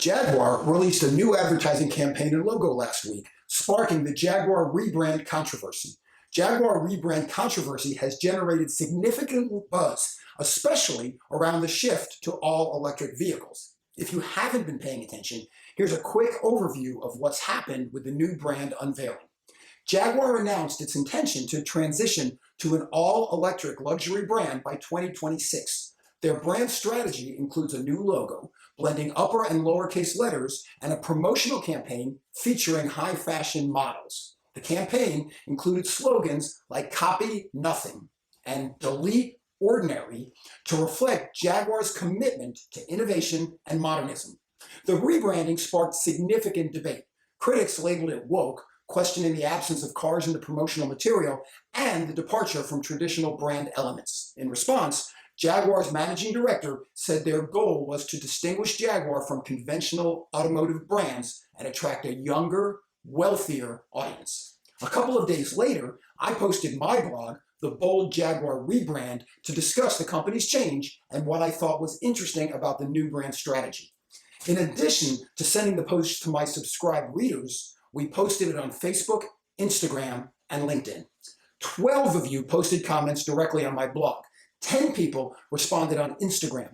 Jaguar released a new advertising campaign and logo last week, sparking the Jaguar Rebrand controversy. Jaguar Rebrand controversy has generated significant buzz, especially around the shift to all-electric vehicles. If you haven't been paying attention, here's a quick overview of what's happened with the new brand unveiling. Jaguar announced its intention to transition to an all-electric luxury brand by 2026. Their brand strategy includes a new logo, blending upper and lowercase letters, and a promotional campaign featuring high-fashion models. The campaign included slogans like "Copy Nothing" and "Delete Ordinary" to reflect Jaguar's commitment to innovation and modernism. The rebranding sparked significant debate. Critics labeled it woke, questioning the absence of cars in the promotional material and the departure from traditional brand elements. In response, Jaguar's managing director said their goal was to distinguish Jaguar from conventional automotive brands and attract a younger, wealthier audience. A couple of days later, I posted my blog, The Bold Jaguar Rebrand, to discuss the company's change and what I thought was interesting about the new brand strategy. In addition to sending the post to my subscribed readers, we posted it on Facebook, Instagram, and LinkedIn. 12 of you posted comments directly on my blog. 10 people responded on Instagram.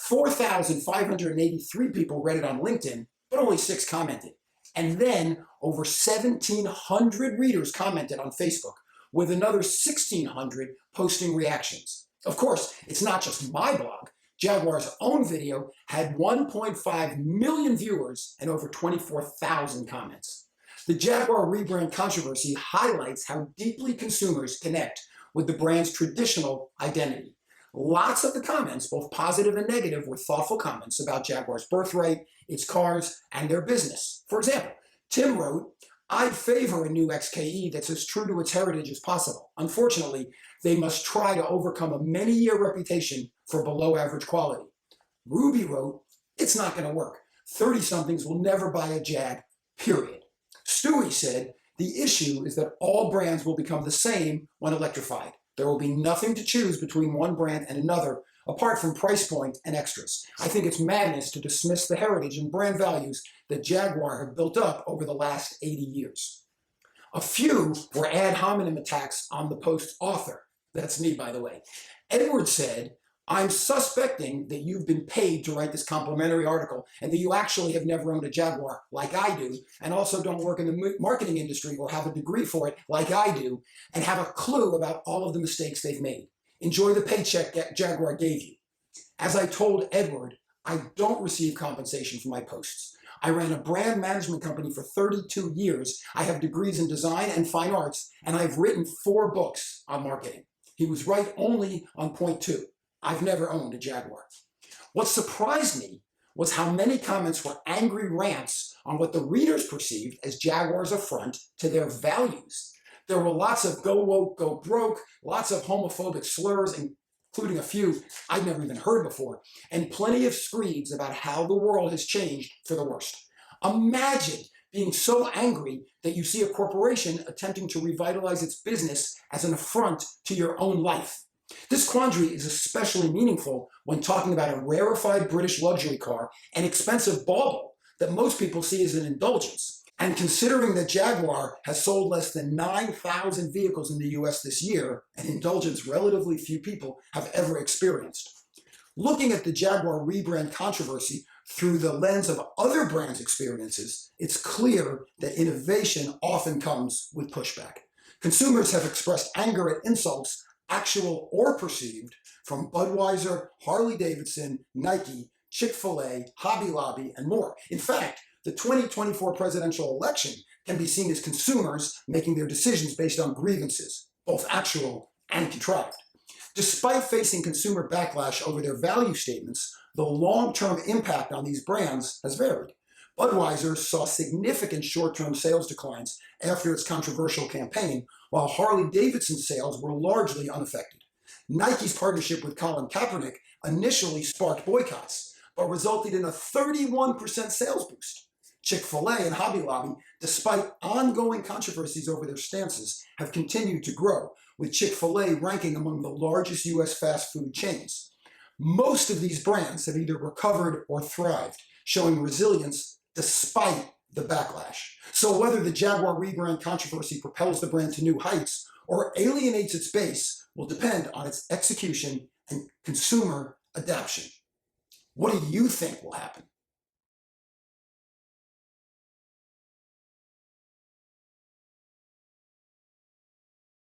4,583 people read it on LinkedIn, but only 6 commented. And then over 1,700 readers commented on Facebook, with another 1,600 posting reactions. Of course, it's not just my blog. Jaguar's own video had 1.5 million viewers and over 24,000 comments. The Jaguar rebrand controversy highlights how deeply consumers connect with the brand's traditional identity. Lots of the comments, both positive and negative, were thoughtful comments about Jaguar's birthright, its cars, and their business. For example, Tim wrote, "I'd favor a new XKE that's as true to its heritage as possible. Unfortunately, they must try to overcome a many-year reputation for below-average quality." Ruby wrote, "It's not going to work. 30-somethings will never buy a Jag, period." Stewie said, "The issue is that all brands will become the same when electrified. There will be nothing to choose between one brand and another, apart from price point and extras. I think it's madness to dismiss the heritage and brand values that Jaguar have built up over the last 80 years. A few were ad hominem attacks on the post's author. That's me, by the way. Edward said, "I'm suspecting that you've been paid to write this complimentary article and that you actually have never owned a Jaguar like I do, and also don't work in the marketing industry or have a degree for it like I do, and have a clue about all of the mistakes they've made. Enjoy the paycheck Jaguar gave you." As I told Edward, I don't receive compensation for my posts. I ran a brand management company for 32 years. I have degrees in design and fine arts, and I've written 4 books on marketing. He was right only on point 2. I've never owned a Jaguar. What surprised me was how many comments were angry rants on what the readers perceived as Jaguar's affront to their values. There were lots of "go woke, go broke," lots of homophobic slurs, including a few I'd never even heard before, and plenty of screeds about how the world has changed for the worst. Imagine being so angry that you see a corporation attempting to revitalize its business as an affront to your own life. This quandary is especially meaningful when talking about a rarefied British luxury car, an expensive bauble that most people see as an indulgence. And considering that Jaguar has sold less than 9,000 vehicles in the US this year, an indulgence relatively few people have ever experienced. Looking at the Jaguar rebrand controversy through the lens of other brands' experiences, it's clear that innovation often comes with pushback. Consumers have expressed anger at insults, actual or perceived, from Budweiser, Harley-Davidson, Nike, Chick-fil-A, Hobby Lobby, and more. In fact, the 2024 presidential election can be seen as consumers making their decisions based on grievances, both actual and contrived. Despite facing consumer backlash over their value statements, the long-term impact on these brands has varied. Budweiser saw significant short-term sales declines after its controversial campaign, while Harley-Davidson's sales were largely unaffected. Nike's partnership with Colin Kaepernick initially sparked boycotts, but resulted in a 31% sales boost. Chick-fil-A and Hobby Lobby, despite ongoing controversies over their stances, have continued to grow, with Chick-fil-A ranking among the largest US fast food chains. Most of these brands have either recovered or thrived, showing resilience despite the backlash. So whether the Jaguar rebrand controversy propels the brand to new heights or alienates its base will depend on its execution and consumer adoption. What do you think will happen?